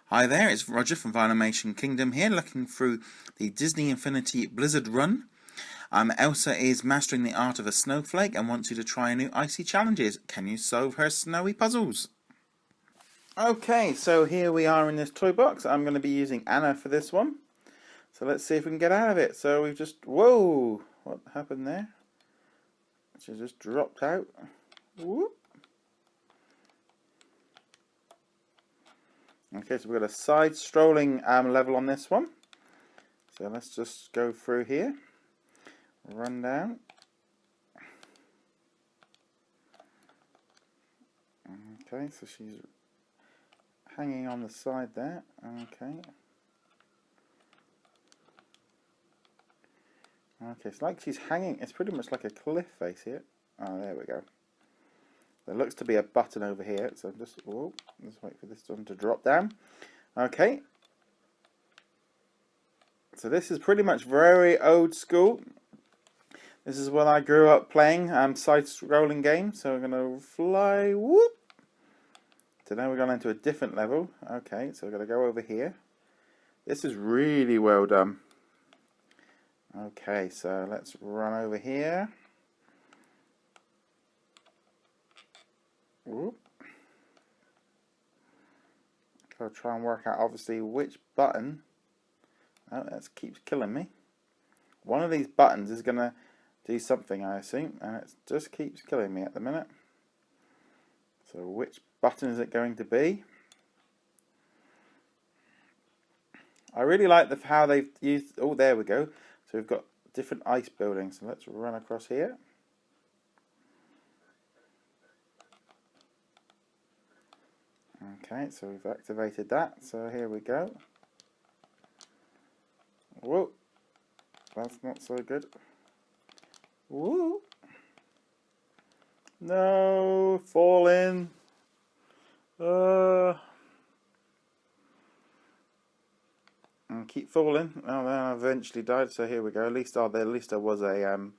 Hi there, it's Roger from Vinylmation Kingdom here, looking through the Disney Infinity Blizzard run. Elsa is mastering the art of a snowflake and wants you to try new icy challenges. Can you solve her snowy puzzles? Okay, so here we are in this toy box. I'm going to be using Anna for this one. So let's see if we can get out of it. So we've just... Whoa! What happened there? She just dropped out. Whoop. Okay, so we've got a side-strolling level on this one. So let's just go through here. Run down. Okay, so she's hanging on the side there. Okay. Okay, it's like she's hanging. It's pretty much like a cliff face here. Oh, there we go. There looks to be a button over here, so just let's wait for this one to drop down. Okay. So this is pretty much very old school. This is what I grew up playing, side-scrolling game. So we're going to fly, whoop. So now we're going into a different level. Okay, so we're going to go over here. This is really well done. Okay, so let's run over here. Whoop. I'll try and work out obviously which button. Oh, that keeps killing me. One of these buttons is going to do something, I assume, and it just keeps killing me at the minute. So which button is it going to be? I really like how they've used... Oh, there we go. So we've got different ice buildings. So let's run across here. Okay, so we've activated that. So here we go. Whoa. That's not so good. Woo! No, fall in. And keep falling. Oh, then I eventually died. So here we go. At least there was a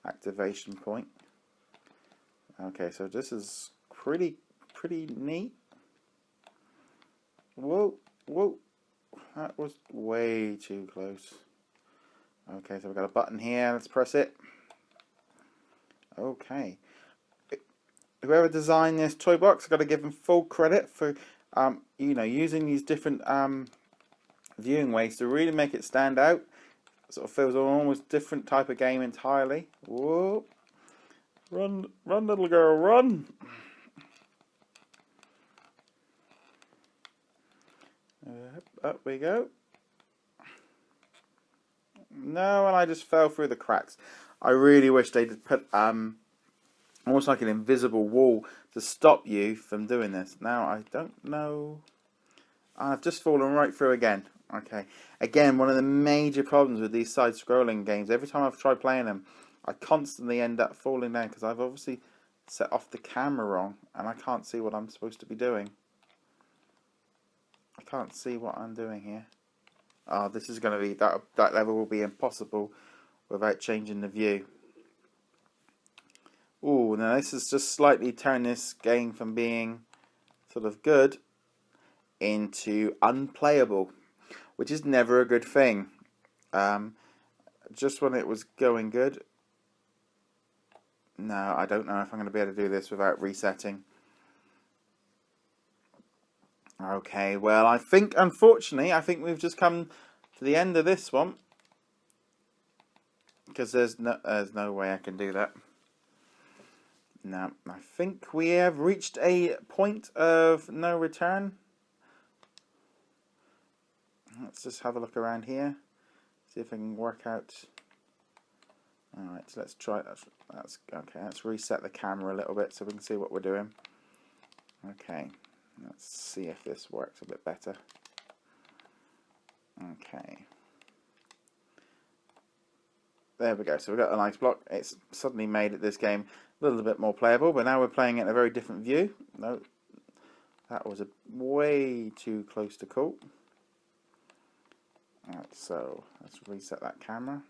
activation point. Okay, so this is pretty neat. Whoa, whoa! That was way too close. Okay, so we've got a button here. Let's press it. Okay. Whoever designed this toy box, I've got to give them full credit for, using these different viewing ways to really make it stand out. It sort of feels an almost different type of game entirely. Whoa! Run, little girl, run! Up we go. No, and I just fell through the cracks. I really wish they'd put almost like an invisible wall to stop you from doing this. Now, I don't know. I've just fallen right through again. Okay. Again, one of the major problems with these side-scrolling games, every time I've tried playing them, I constantly end up falling down because I've obviously set off the camera wrong and I can't see what I'm supposed to be doing. I can't see what I'm doing here. Oh, this is going to be... That level will be impossible without changing the view. Ooh, now this has just slightly turned this game from being sort of good into unplayable, which is never a good thing. Just when it was going good. No, I don't know if I'm going to be able to do this without resetting. Okay, well, unfortunately, I think we've just come to the end of this one. Because there's no way I can do that. No, I think we have reached a point of no return. Let's just have a look around here. See if I can work out. Alright, so let's try that. That's okay. Let's reset the camera a little bit so we can see what we're doing. Okay, let's see if this works a bit better. Okay. There we go. So we've got an ice block. It's suddenly made this game a little bit more playable, but now we're playing it in a very different view. No, that was way too close to call. Alright, so let's reset that camera.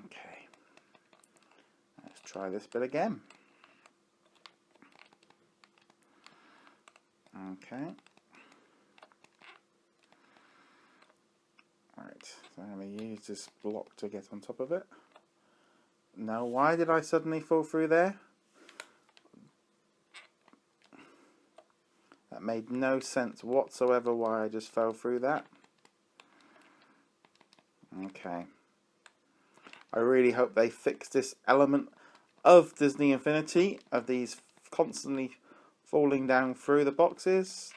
Okay. Let's try this bit again. Okay. Right, so I'm going to use this block to get on top of it. Now, why did I suddenly fall through there? That made no sense whatsoever why I just fell through that. Okay. I really hope they fix this element of Disney Infinity, of these constantly falling down through the boxes.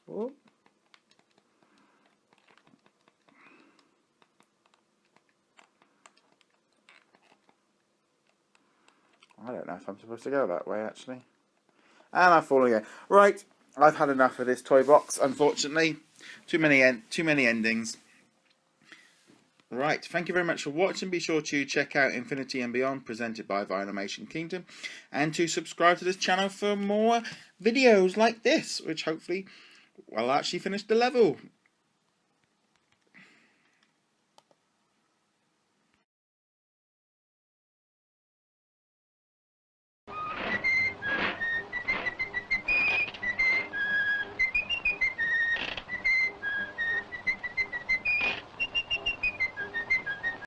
Whoop. I don't know if I'm supposed to go that way, actually. And I've fallen again. Right, I've had enough of this toy box, unfortunately. Too many endings. Right, thank you very much for watching. Be sure to check out Infinity and Beyond, presented by Vinylmation Kingdom, and to subscribe to this channel for more videos like this, which hopefully will actually finish the level.